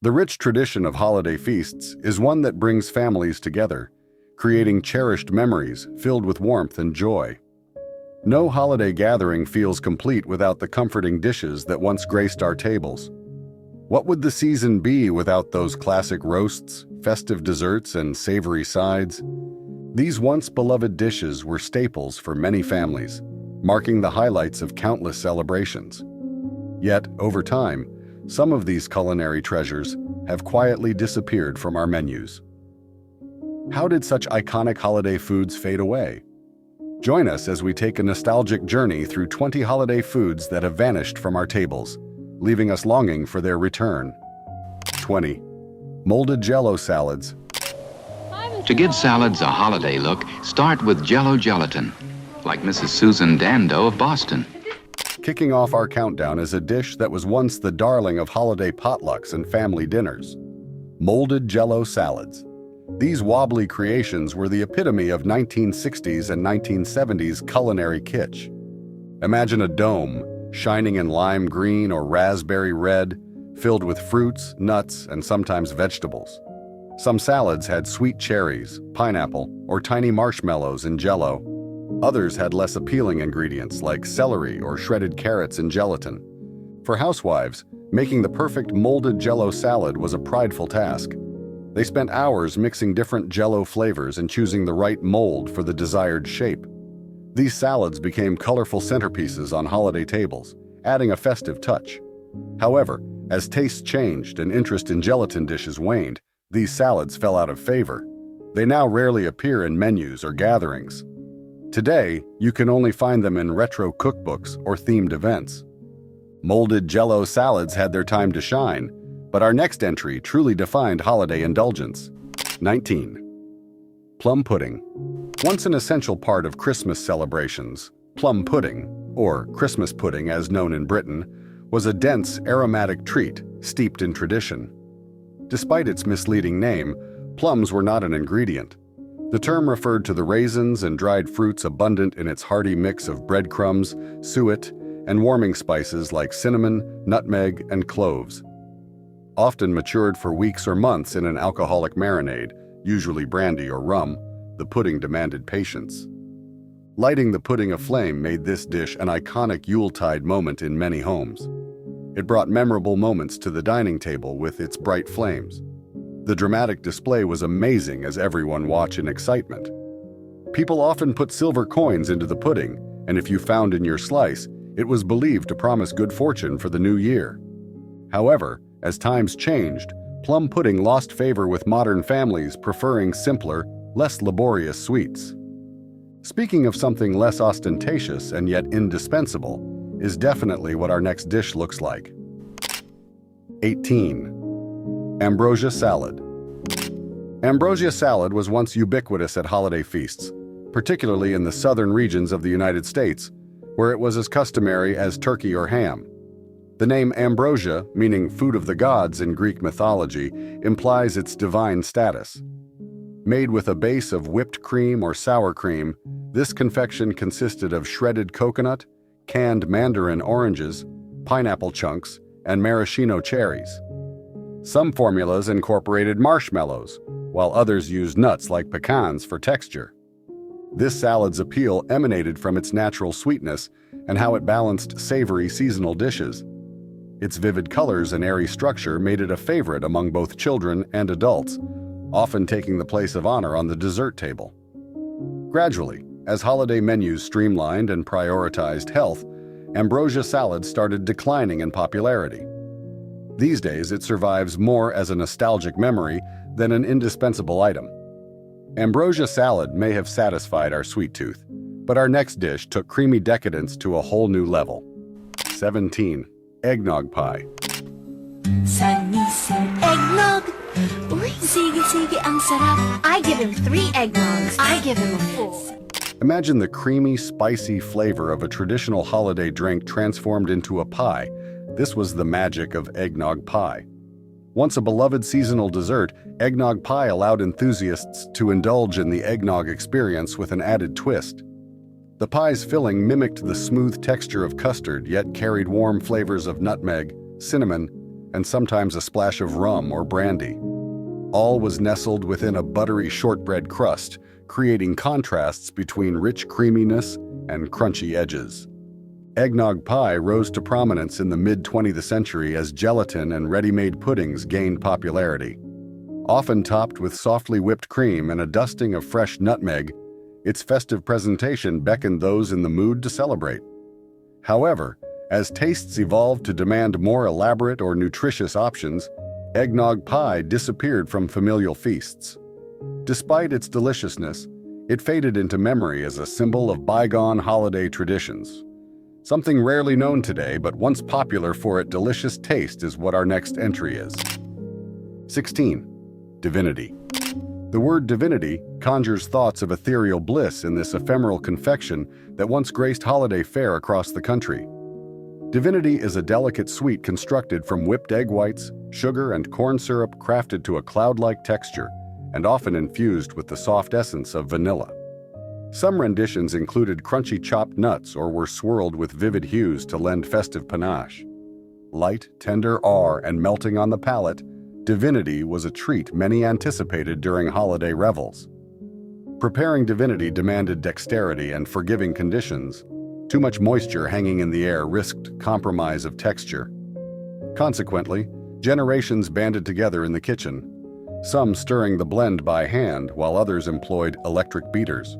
The rich tradition of holiday feasts is one that brings families together, creating cherished memories filled with warmth and joy. No holiday gathering feels complete without the comforting dishes that once graced our tables. What would the season be without those classic roasts, festive desserts, and savory sides? These once beloved dishes were staples for many families, marking the highlights of countless celebrations. Yet, over time, some of these culinary treasures have quietly disappeared from our menus. How did such iconic holiday foods fade away? Join us as we take a nostalgic journey through 20 holiday foods that have vanished from our tables, leaving us longing for their return. 20. Molded Jell-O salads. To give salads a holiday look, start with Jell-O gelatin, like Mrs. Susan Dando of Boston. Kicking off our countdown is a dish that was once the darling of holiday potlucks and family dinners. Molded Jell-O salads. These wobbly creations were the epitome of 1960s and 1970s culinary kitsch. Imagine a dome, shining in lime green or raspberry red, filled with fruits, nuts, and sometimes vegetables. Some salads had sweet cherries, pineapple, or tiny marshmallows in Jell-O. Others had less appealing ingredients like celery or shredded carrots and gelatin. For housewives, making the perfect molded Jell-O salad was a prideful task. They spent hours mixing different Jell-O flavors and choosing the right mold for the desired shape. These salads became colorful centerpieces on holiday tables, adding a festive touch. However, as tastes changed and interest in gelatin dishes waned, these salads fell out of favor. They now rarely appear in menus or gatherings. Today, you can only find them in retro cookbooks or themed events. Molded Jell-O salads had their time to shine, but our next entry truly defined holiday indulgence. 19. Plum pudding. Once an essential part of Christmas celebrations, plum pudding, or Christmas pudding as known in Britain, was a dense, aromatic treat steeped in tradition. Despite its misleading name, plums were not an ingredient. The term referred to the raisins and dried fruits abundant in its hearty mix of breadcrumbs, suet, and warming spices like cinnamon, nutmeg, and cloves. Often matured for weeks or months in an alcoholic marinade, usually brandy or rum, the pudding demanded patience. Lighting the pudding aflame made this dish an iconic Yuletide moment in many homes. It brought memorable moments to the dining table with its bright flames. The dramatic display was amazing as everyone watched in excitement. People often put silver coins into the pudding, and if you found in your slice, it was believed to promise good fortune for the new year. However, as times changed, plum pudding lost favor with modern families preferring simpler, less laborious sweets. Speaking of something less ostentatious and yet indispensable, is definitely what our next dish looks like. 18. Ambrosia salad. Ambrosia salad was once ubiquitous at holiday feasts, particularly in the southern regions of the United States, where it was as customary as turkey or ham. The name ambrosia, meaning food of the gods in Greek mythology, implies its divine status. Made with a base of whipped cream or sour cream, this confection consisted of shredded coconut, canned mandarin oranges, pineapple chunks, and maraschino cherries. Some formulas incorporated marshmallows, while others used nuts like pecans for texture. This salad's appeal emanated from its natural sweetness and how it balanced savory seasonal dishes. Its vivid colors and airy structure made it a favorite among both children and adults, often taking the place of honor on the dessert table. Gradually, as holiday menus streamlined and prioritized health, ambrosia salad started declining in popularity. These days, it survives more as a nostalgic memory than an indispensable item. Ambrosia salad may have satisfied our sweet tooth, but our next dish took creamy decadence to a whole new level. 17. Eggnog pie. Sunny eggnog. Uy, sige, ang sarap. I give him 3 eggnogs. I give him a 4. Imagine the creamy, spicy flavor of a traditional holiday drink transformed into a pie. This was the magic of eggnog pie. Once a beloved seasonal dessert, eggnog pie allowed enthusiasts to indulge in the eggnog experience with an added twist. The pie's filling mimicked the smooth texture of custard, yet carried warm flavors of nutmeg, cinnamon, and sometimes a splash of rum or brandy. All was nestled within a buttery shortbread crust, creating contrasts between rich creaminess and crunchy edges. Eggnog pie rose to prominence in the mid-20th century as gelatin and ready-made puddings gained popularity. Often topped with softly whipped cream and a dusting of fresh nutmeg, its festive presentation beckoned those in the mood to celebrate. However, as tastes evolved to demand more elaborate or nutritious options, eggnog pie disappeared from familial feasts. Despite its deliciousness, it faded into memory as a symbol of bygone holiday traditions. Something rarely known today, but once popular for its delicious taste, is what our next entry is. 16. Divinity. The word divinity conjures thoughts of ethereal bliss in this ephemeral confection that once graced holiday fare across the country. Divinity is a delicate sweet constructed from whipped egg whites, sugar, and corn syrup crafted to a cloud-like texture, and often infused with the soft essence of vanilla. Some renditions included crunchy chopped nuts or were swirled with vivid hues to lend festive panache. Light, tender, and melting on the palate, Divinity was a treat many anticipated during holiday revels. Preparing Divinity demanded dexterity and forgiving conditions. Too much moisture hanging in the air risked compromise of texture. Consequently, generations banded together in the kitchen, some stirring the blend by hand while others employed electric beaters.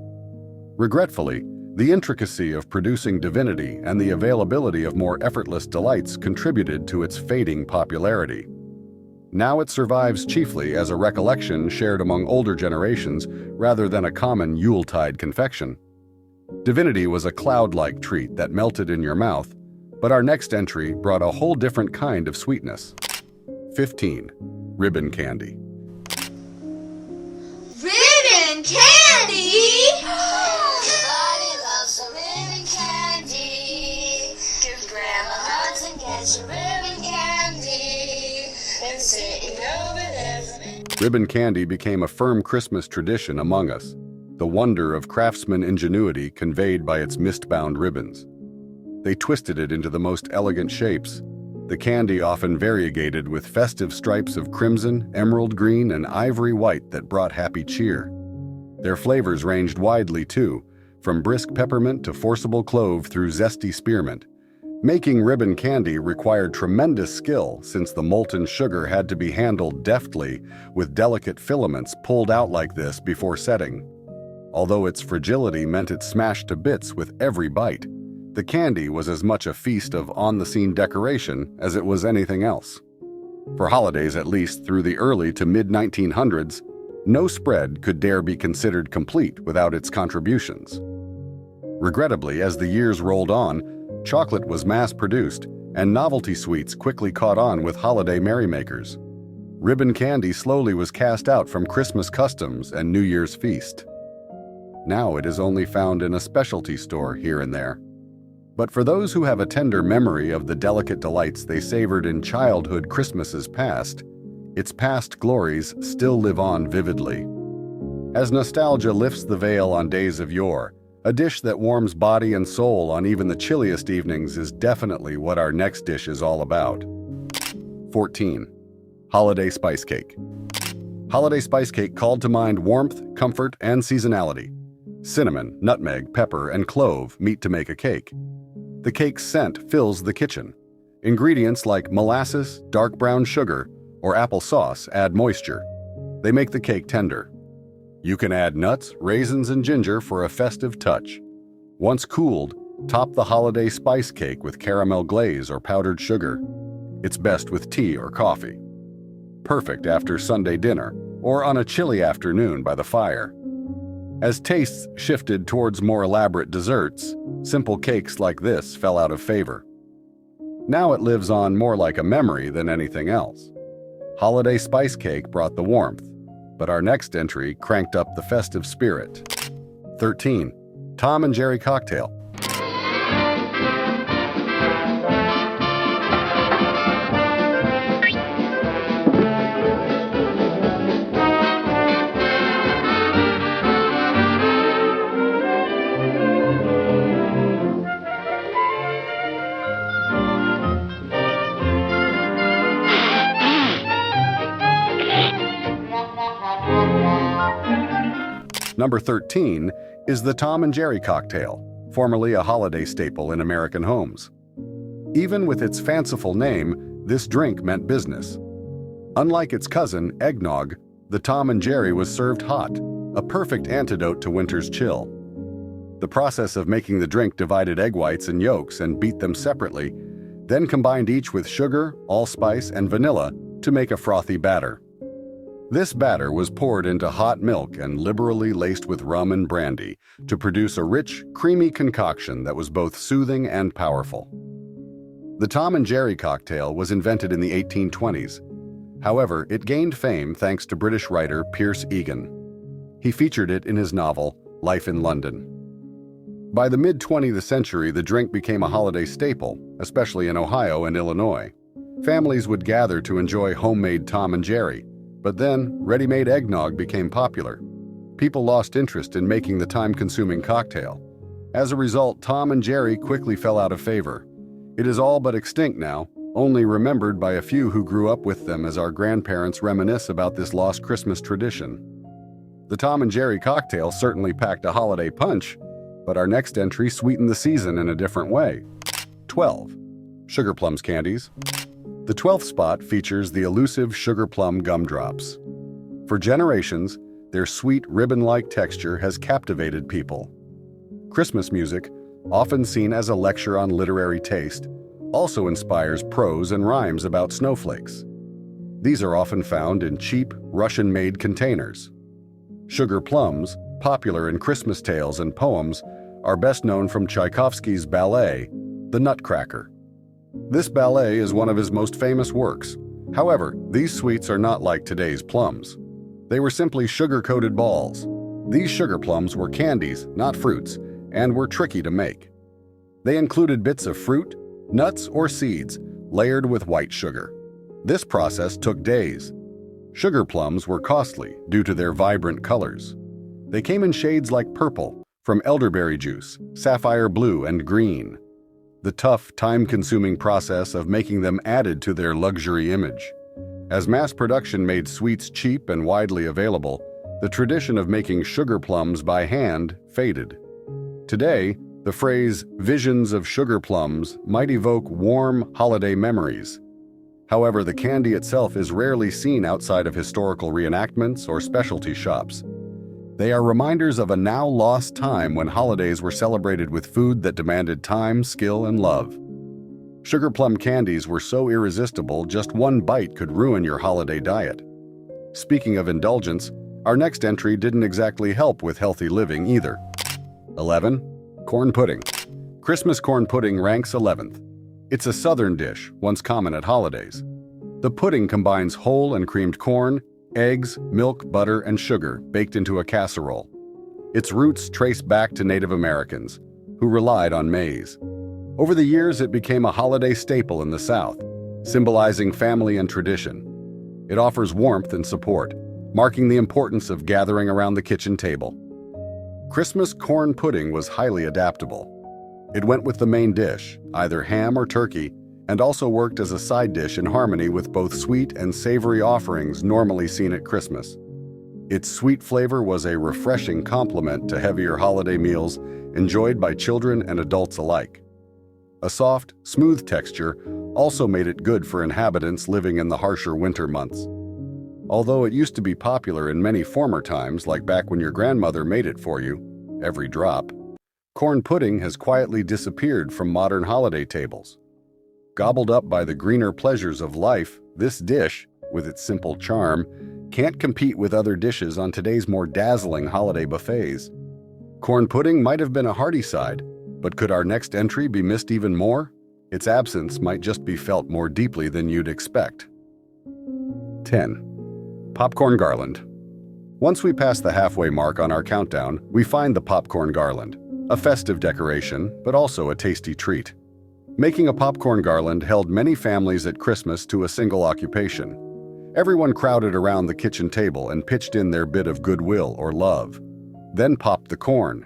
Regretfully, the intricacy of producing Divinity and the availability of more effortless delights contributed to its fading popularity. Now it survives chiefly as a recollection shared among older generations rather than a common Yuletide confection. Divinity was a cloud-like treat that melted in your mouth, but our next entry brought a whole different kind of sweetness. 15. Ribbon candy. Ribbon candy! Everybody loves some ribbon candy. Give grandma hugs and get some ribbon candy. Been sitting over there for me. Ribbon candy became a firm Christmas tradition among us, the wonder of craftsman ingenuity conveyed by its mist-bound ribbons. They twisted it into the most elegant shapes, the candy often variegated with festive stripes of crimson, emerald green, and ivory white that brought happy cheer. Their flavors ranged widely too, from brisk peppermint to forcible clove through zesty spearmint. Making ribbon candy required tremendous skill since the molten sugar had to be handled deftly with delicate filaments pulled out like this before setting. Although its fragility meant it smashed to bits with every bite, the candy was as much a feast of on-the-scene decoration as it was anything else. For holidays, at least through the early to mid-1900s, no spread could dare be considered complete without its contributions. Regrettably, as the years rolled on, chocolate was mass-produced, and novelty sweets quickly caught on with holiday merrymakers. Ribbon candy slowly was cast out from Christmas customs and New Year's feast. Now it is only found in a specialty store here and there. But for those who have a tender memory of the delicate delights they savored in childhood Christmases past, its past glories still live on vividly. As nostalgia lifts the veil on days of yore, a dish that warms body and soul on even the chilliest evenings is definitely what our next dish is all about. 14. Holiday spice cake. Holiday spice cake called to mind warmth, comfort, and seasonality. Cinnamon, nutmeg, pepper, and clove meet to make a cake. The cake's scent fills the kitchen. Ingredients like molasses, dark brown sugar, or apple sauce add moisture. They make the cake tender. You can add nuts, raisins, and ginger for a festive touch. Once cooled, top the holiday spice cake with caramel glaze or powdered sugar. It's best with tea or coffee. Perfect after Sunday dinner or on a chilly afternoon by the fire. As tastes shifted towards more elaborate desserts, simple cakes like this fell out of favor. Now it lives on more like a memory than anything else. Holiday spice cake brought the warmth, but our next entry cranked up the festive spirit. 13. Tom and Jerry cocktail. Number 13 is the Tom and Jerry cocktail, formerly a holiday staple in American homes. Even with its fanciful name, this drink meant business. Unlike its cousin, eggnog, the Tom and Jerry was served hot, a perfect antidote to winter's chill. The process of making the drink divided egg whites and yolks and beat them separately, then combined each with sugar, allspice, and vanilla to make a frothy batter. This batter was poured into hot milk and liberally laced with rum and brandy to produce a rich, creamy concoction that was both soothing and powerful. The Tom and Jerry cocktail was invented in the 1820s. However, it gained fame thanks to British writer Pierce Egan. He featured it in his novel, Life in London. By the mid-20th century, the drink became a holiday staple, especially in Ohio and Illinois. Families would gather to enjoy homemade Tom and Jerry, but then ready-made eggnog became popular. People lost interest in making the time-consuming cocktail. As a result, Tom and Jerry quickly fell out of favor. It is all but extinct now, only remembered by a few who grew up with them as our grandparents reminisce about this lost Christmas tradition. The Tom and Jerry cocktail certainly packed a holiday punch, but our next entry sweetened the season in a different way. 12. Sugarplums candies. The 12th spot features the elusive sugar plum gumdrops. For generations, their sweet ribbon-like texture has captivated people. Christmas music, often seen as a lecture on literary taste, also inspires prose and rhymes about snowflakes. These are often found in cheap, Russian-made containers. Sugar plums, popular in Christmas tales and poems, are best known from Tchaikovsky's ballet, The Nutcracker. This ballet is one of his most famous works. However, these sweets are not like today's plums. They were simply sugar-coated balls. These sugar plums were candies, not fruits, and were tricky to make. They included bits of fruit, nuts, or seeds, layered with white sugar. This process took days. Sugar plums were costly due to their vibrant colors. They came in shades like purple, from elderberry juice, sapphire blue, and green. The tough, time-consuming process of making them added to their luxury image. As mass production made sweets cheap and widely available, the tradition of making sugar plums by hand faded. Today, the phrase "visions of sugar plums" might evoke warm, holiday memories. However, the candy itself is rarely seen outside of historical reenactments or specialty shops. They are reminders of a now lost time when holidays were celebrated with food that demanded time, skill, and love. Sugar plum candies were so irresistible, just one bite could ruin your holiday diet. Speaking of indulgence, our next entry didn't exactly help with healthy living either. 11. Corn pudding. Christmas corn pudding ranks 11th. It's a southern dish, once common at holidays. The pudding combines whole and creamed corn, eggs, milk, butter, and sugar baked into a casserole. Its roots trace back to Native Americans, who relied on maize. Over the years, it became a holiday staple in the South, symbolizing family and tradition. It offers warmth and support, marking the importance of gathering around the kitchen table. Christmas corn pudding was highly adaptable. It went with the main dish, either ham or turkey, and also worked as a side dish in harmony with both sweet and savory offerings normally seen at Christmas. Its sweet flavor was a refreshing complement to heavier holiday meals enjoyed by children and adults alike. A soft, smooth texture also made it good for inhabitants living in the harsher winter months. Although it used to be popular in many former times, like back when your grandmother made it for you, every drop, corn pudding has quietly disappeared from modern holiday tables. Gobbled up by the greener pleasures of life, this dish, with its simple charm, can't compete with other dishes on today's more dazzling holiday buffets. Corn pudding might have been a hearty side, but could our next entry be missed even more? Its absence might just be felt more deeply than you'd expect. 10. Popcorn garland. Once we pass the halfway mark on our countdown, we find the popcorn garland, a festive decoration, but also a tasty treat. Making a popcorn garland held many families at Christmas to a single occupation. Everyone crowded around the kitchen table and pitched in their bit of goodwill or love. Then popped the corn.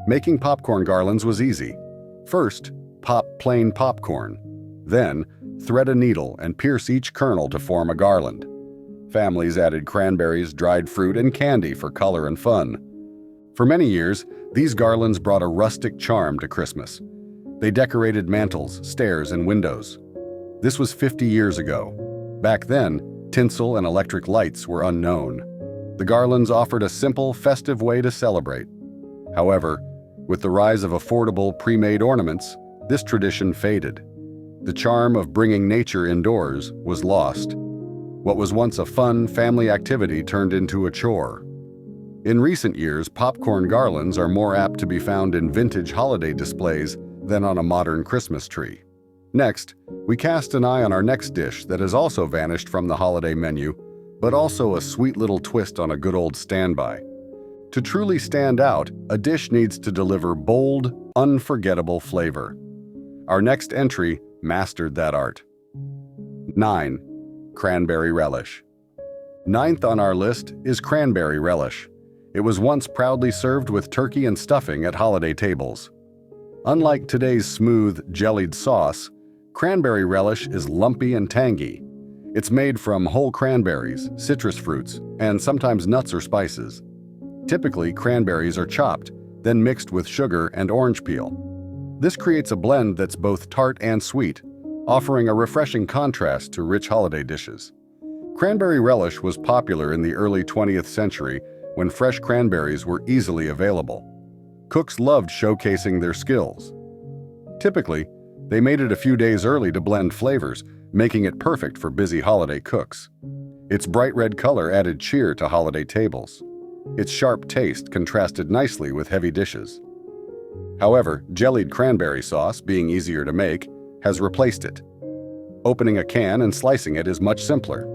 Making popcorn garlands was easy. First, pop plain popcorn. Then, thread a needle and pierce each kernel to form a garland. Families added cranberries, dried fruit, and candy for color and fun. For many years, these garlands brought a rustic charm to Christmas. They decorated mantels, stairs, and windows. This was 50 years ago. Back then, tinsel and electric lights were unknown. The garlands offered a simple, festive way to celebrate. However, with the rise of affordable, pre-made ornaments, this tradition faded. The charm of bringing nature indoors was lost. What was once a fun family activity turned into a chore. In recent years, popcorn garlands are more apt to be found in vintage holiday displays than on a modern Christmas tree. Next, we cast an eye on our next dish that has also vanished from the holiday menu, but also a sweet little twist on a good old standby. To truly stand out, a dish needs to deliver bold, unforgettable flavor. Our next entry mastered that art. 9. Cranberry relish. Ninth on our list is cranberry relish. It was once proudly served with turkey and stuffing at holiday tables. Unlike today's smooth, jellied sauce, cranberry relish is lumpy and tangy. It's made from whole cranberries, citrus fruits, and sometimes nuts or spices. Typically, cranberries are chopped, then mixed with sugar and orange peel. This creates a blend that's both tart and sweet, offering a refreshing contrast to rich holiday dishes. Cranberry relish was popular in the early 20th century when fresh cranberries were easily available. Cooks loved showcasing their skills. Typically, they made it a few days early to blend flavors, making it perfect for busy holiday cooks. Its bright red color added cheer to holiday tables. Its sharp taste contrasted nicely with heavy dishes. However, jellied cranberry sauce, being easier to make, has replaced it. Opening a can and slicing it is much simpler.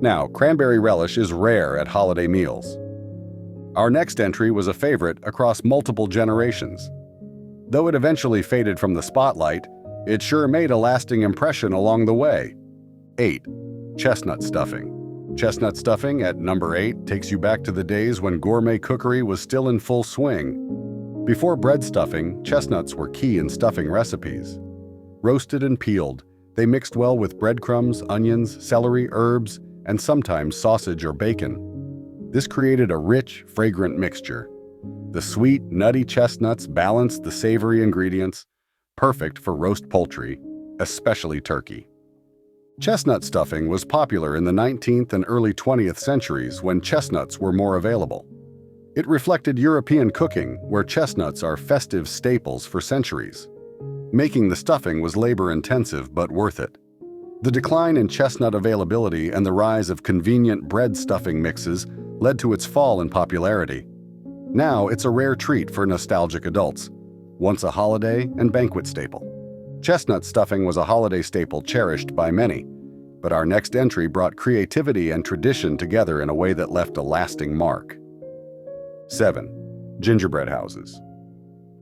Now, cranberry relish is rare at holiday meals. Our next entry was a favorite across multiple generations. Though it eventually faded from the spotlight, it sure made a lasting impression along the way. 8. Chestnut stuffing. Chestnut stuffing at number 8 takes you back to the days when gourmet cookery was still in full swing. Before bread stuffing, chestnuts were key in stuffing recipes. Roasted and peeled, they mixed well with breadcrumbs, onions, celery, herbs, and sometimes sausage or bacon. This created a rich, fragrant mixture. The sweet, nutty chestnuts balanced the savory ingredients, perfect for roast poultry, especially turkey. Chestnut stuffing was popular in the 19th and early 20th centuries when chestnuts were more available. It reflected European cooking, where chestnuts are festive staples for centuries. Making the stuffing was labor-intensive but worth it. The decline in chestnut availability and the rise of convenient bread stuffing mixes led to its fall in popularity. Now it's a rare treat for nostalgic adults, once a holiday and banquet staple. Chestnut stuffing was a holiday staple cherished by many, but our next entry brought creativity and tradition together in a way that left a lasting mark. 7. Gingerbread houses.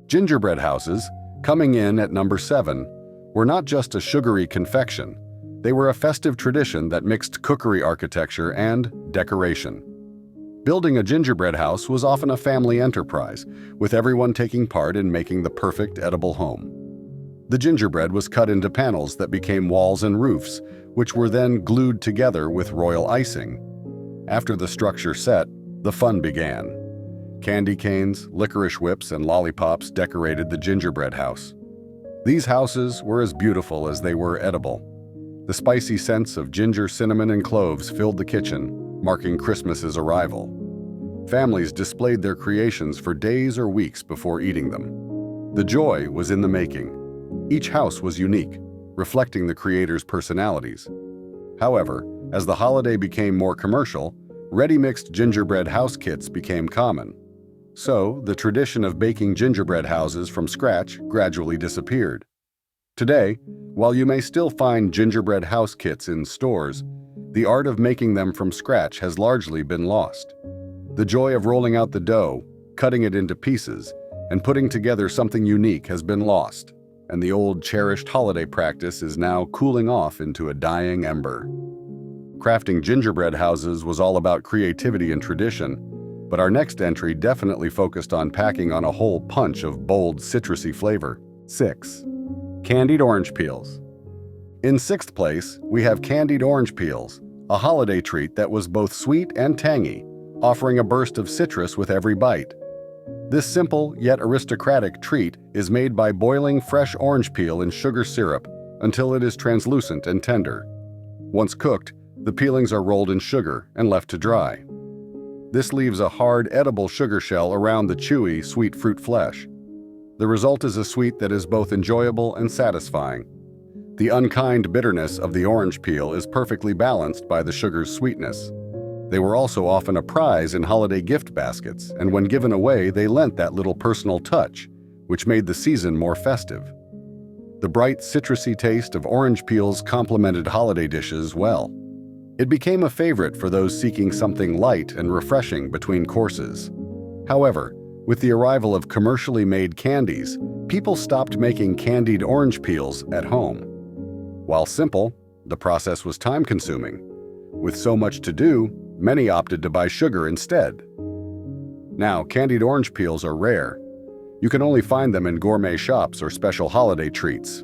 Gingerbread houses, coming in at number 7, were not just a sugary confection. They were a festive tradition that mixed cookery architecture and decoration. Building a gingerbread house was often a family enterprise, with everyone taking part in making the perfect edible home. The gingerbread was cut into panels that became walls and roofs, which were then glued together with royal icing. After the structure set, the fun began. Candy canes, licorice whips, and lollipops decorated the gingerbread house. These houses were as beautiful as they were edible. The spicy scents of ginger, cinnamon, and cloves filled the kitchen, marking Christmas's arrival. Families displayed their creations for days or weeks before eating them. The joy was in the making. Each house was unique, reflecting the creators' personalities. However, as the holiday became more commercial, ready-mixed gingerbread house kits became common. So, the tradition of baking gingerbread houses from scratch gradually disappeared. Today, while you may still find gingerbread house kits in stores, the art of making them from scratch has largely been lost. The joy of rolling out the dough, cutting it into pieces, and putting together something unique has been lost, and the old cherished holiday practice is now cooling off into a dying ember. Crafting gingerbread houses was all about creativity and tradition, but our next entry definitely focused on packing on a whole punch of bold, citrusy flavor. 6. Candied orange peels. In 6th place, we have candied orange peels, a holiday treat that was both sweet and tangy, offering a burst of citrus with every bite. This simple yet aristocratic treat is made by boiling fresh orange peel in sugar syrup until it is translucent and tender. Once cooked, the peelings are rolled in sugar and left to dry. This leaves a hard, edible sugar shell around the chewy, sweet fruit flesh. The result is a sweet that is both enjoyable and satisfying. The unkind bitterness of the orange peel is perfectly balanced by the sugar's sweetness. They were also often a prize in holiday gift baskets, and when given away, they lent that little personal touch, which made the season more festive. The bright, citrusy taste of orange peels complemented holiday dishes well. It became a favorite for those seeking something light and refreshing between courses. However, with the arrival of commercially made candies, people stopped making candied orange peels at home. While simple, the process was time-consuming. With so much to do, many opted to buy sugar instead. Now, candied orange peels are rare. You can only find them in gourmet shops or special holiday treats.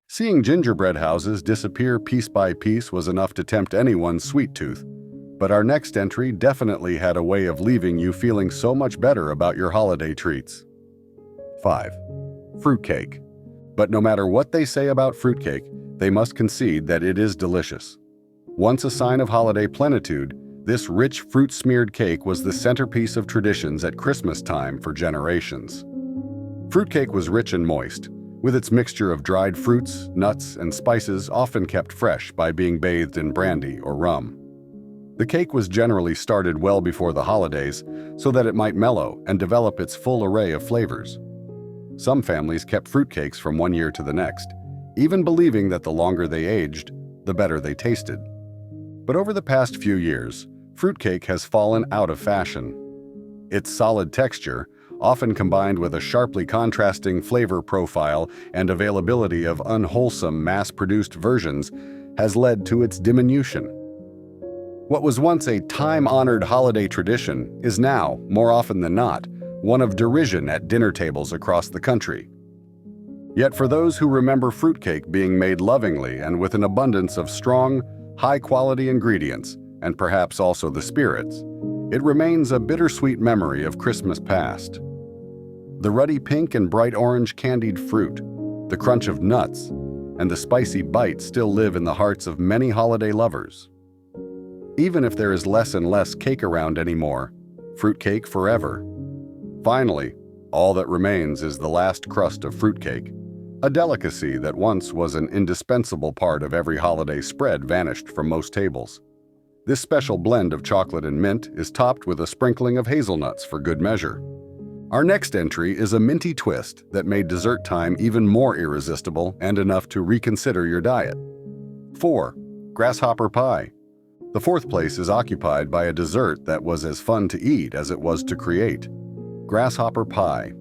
Seeing gingerbread houses disappear piece by piece was enough to tempt anyone's sweet tooth, but our next entry definitely had a way of leaving you feeling so much better about your holiday treats. 5. Fruitcake. But no matter what they say about fruitcake, they must concede that it is delicious. Once a sign of holiday plenitude, this rich fruit-smeared cake was the centerpiece of traditions at Christmas time for generations. Fruitcake was rich and moist, with its mixture of dried fruits, nuts, and spices often kept fresh by being bathed in brandy or rum. The cake was generally started well before the holidays so that it might mellow and develop its full array of flavors. Some families kept fruitcakes from one year to the next, even believing that the longer they aged, the better they tasted. But over the past few years, fruitcake has fallen out of fashion. Its solid texture, often combined with a sharply contrasting flavor profile and availability of unwholesome mass-produced versions, has led to its diminution. What was once a time-honored holiday tradition is now, more often than not, one of derision at dinner tables across the country. Yet for those who remember fruitcake being made lovingly and with an abundance of strong, high-quality ingredients, and perhaps also the spirits, it remains a bittersweet memory of Christmas past. The ruddy pink and bright orange candied fruit, the crunch of nuts, and the spicy bite still live in the hearts of many holiday lovers. Even if there is less and less cake around anymore, fruitcake forever. Finally, all that remains is the last crust of fruitcake. A delicacy that once was an indispensable part of every holiday spread vanished from most tables. This special blend of chocolate and mint is topped with a sprinkling of hazelnuts for good measure. Our next entry is a minty twist that made dessert time even more irresistible and enough to reconsider your diet. 4. Grasshopper pie. The fourth place is occupied by a dessert that was as fun to eat as it was to create. Grasshopper pie.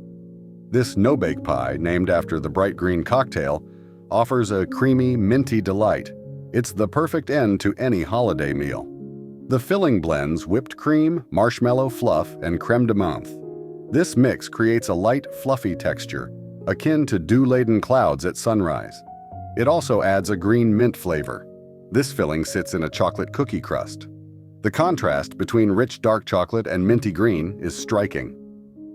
This no-bake pie, named after the bright green cocktail, offers a creamy, minty delight. It's the perfect end to any holiday meal. The filling blends whipped cream, marshmallow fluff, and crème de menthe. This mix creates a light, fluffy texture, akin to dew-laden clouds at sunrise. It also adds a green mint flavor. This filling sits in a chocolate cookie crust. The contrast between rich dark chocolate and minty green is striking.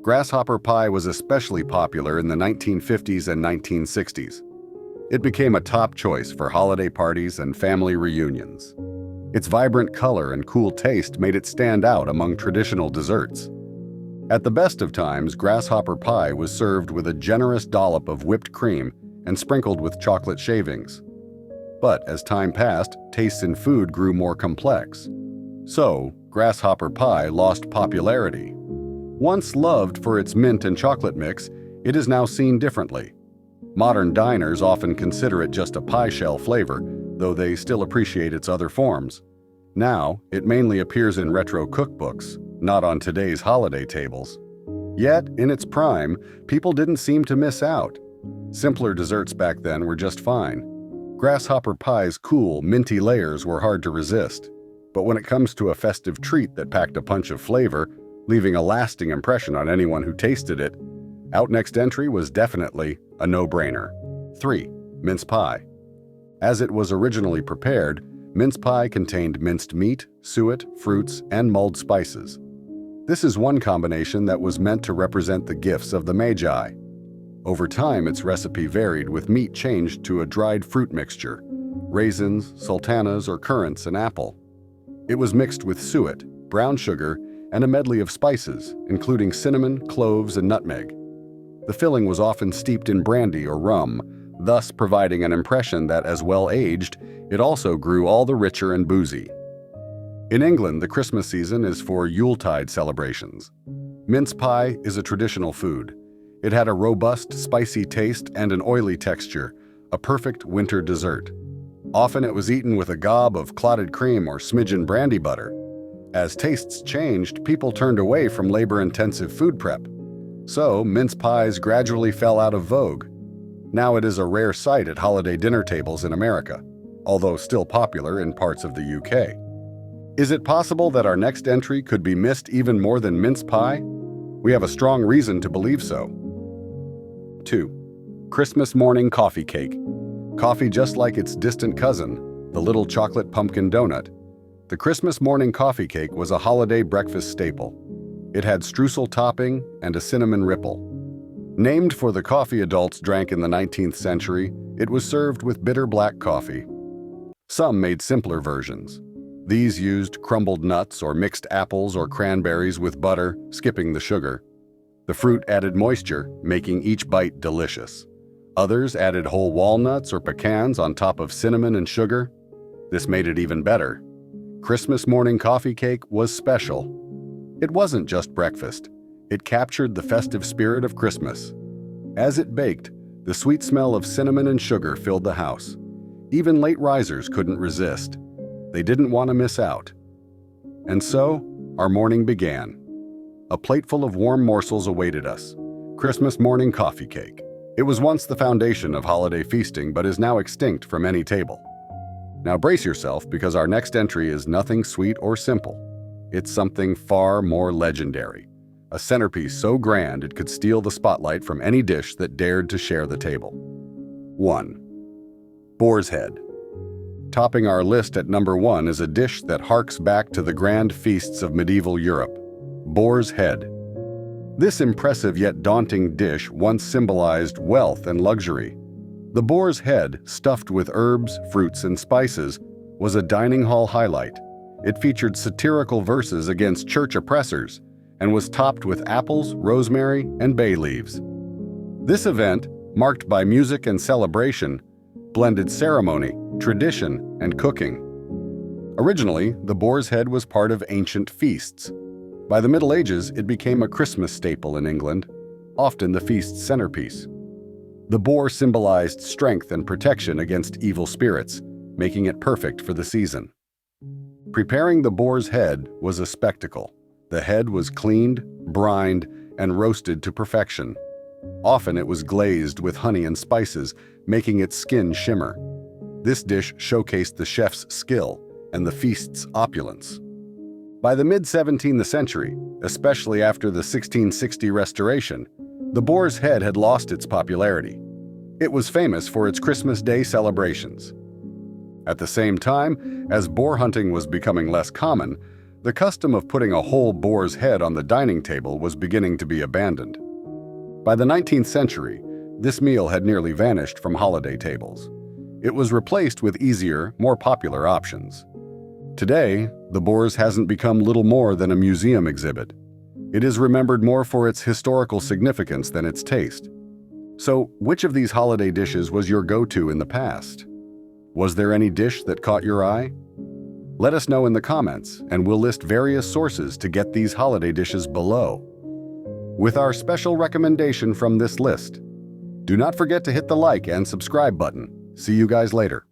Grasshopper pie was especially popular in the 1950s and 1960s. It became a top choice for holiday parties and family reunions. Its vibrant color and cool taste made it stand out among traditional desserts. At the best of times, grasshopper pie was served with a generous dollop of whipped cream and sprinkled with chocolate shavings. But as time passed, tastes in food grew more complex. So, grasshopper pie lost popularity. Once loved for its mint and chocolate mix, it is now seen differently. Modern diners often consider it just a pie shell flavor, though they still appreciate its other forms. Now, it mainly appears in retro cookbooks, not on today's holiday tables. Yet, in its prime, people didn't seem to miss out. Simpler desserts back then were just fine. Grasshopper pie's cool, minty layers were hard to resist. But when it comes to a festive treat that packed a punch of flavor, leaving a lasting impression on anyone who tasted it, out next entry was definitely a no-brainer. 3. Mince pie. As it was originally prepared, mince pie contained minced meat, suet, fruits, and mulled spices. This is one combination that was meant to represent the gifts of the Magi. Over time, its recipe varied, with meat changed to a dried fruit mixture, raisins, sultanas, or currants, and apple. It was mixed with suet, brown sugar, and a medley of spices, including cinnamon, cloves, and nutmeg. The filling was often steeped in brandy or rum, thus providing an impression that, as well aged, it also grew all the richer and boozy. In England, the Christmas season is for Yuletide celebrations. Mince pie is a traditional food. It had a robust, spicy taste and an oily texture, a perfect winter dessert. Often it was eaten with a gob of clotted cream or smidgen brandy butter. As tastes changed, people turned away from labor-intensive food prep. So, mince pies gradually fell out of vogue. Now it is a rare sight at holiday dinner tables in America, although still popular in parts of the UK. Is it possible that our next entry could be missed even more than mince pie? We have a strong reason to believe so. 2. Christmas morning coffee cake. Coffee just like its distant cousin, the little chocolate pumpkin donut. The Christmas morning coffee cake was a holiday breakfast staple. It had streusel topping and a cinnamon ripple. Named for the coffee adults drank in the 19th century, it was served with bitter black coffee. Some made simpler versions. These used crumbled nuts or mixed apples or cranberries with butter, skipping the sugar. The fruit added moisture, making each bite delicious. Others added whole walnuts or pecans on top of cinnamon and sugar. This made it even better. Christmas morning coffee cake was special. It wasn't just breakfast. It captured the festive spirit of Christmas. As it baked, the sweet smell of cinnamon and sugar filled the house. Even late risers couldn't resist. They didn't want to miss out. And so, our morning began. A plateful of warm morsels awaited us. Christmas morning coffee cake. It was once the foundation of holiday feasting, but is now extinct from any table. Now brace yourself, because our next entry is nothing sweet or simple. It's something far more legendary. A centerpiece so grand it could steal the spotlight from any dish that dared to share the table. 1. Boar's head. Topping our list at number 1 is a dish that harks back to the grand feasts of medieval Europe. Boar's head. This impressive yet daunting dish once symbolized wealth and luxury. The boar's head, stuffed with herbs, fruits, and spices, was a dining hall highlight. It featured satirical verses against church oppressors and was topped with apples, rosemary, and bay leaves. This event, marked by music and celebration, blended ceremony, tradition, and cooking. Originally, the boar's head was part of ancient feasts. By the Middle Ages, it became a Christmas staple in England, often the feast's centerpiece. The boar symbolized strength and protection against evil spirits, making it perfect for the season. Preparing the boar's head was a spectacle. The head was cleaned, brined, and roasted to perfection. Often it was glazed with honey and spices, making its skin shimmer. This dish showcased the chef's skill and the feast's opulence. By the mid-17th century, especially after the 1660 restoration, the boar's head had lost its popularity. It was famous for its Christmas Day celebrations. At the same time, as boar hunting was becoming less common, the custom of putting a whole boar's head on the dining table was beginning to be abandoned. By the 19th century, this meal had nearly vanished from holiday tables. It was replaced with easier, more popular options. Today, the boar's hasn't become little more than a museum exhibit. It is remembered more for its historical significance than its taste. So, which of these holiday dishes was your go-to in the past? Was there any dish that caught your eye? Let us know in the comments, and we'll list various sources to get these holiday dishes below. With our special recommendation from this list. Do not forget to hit the like and subscribe button. See you guys later.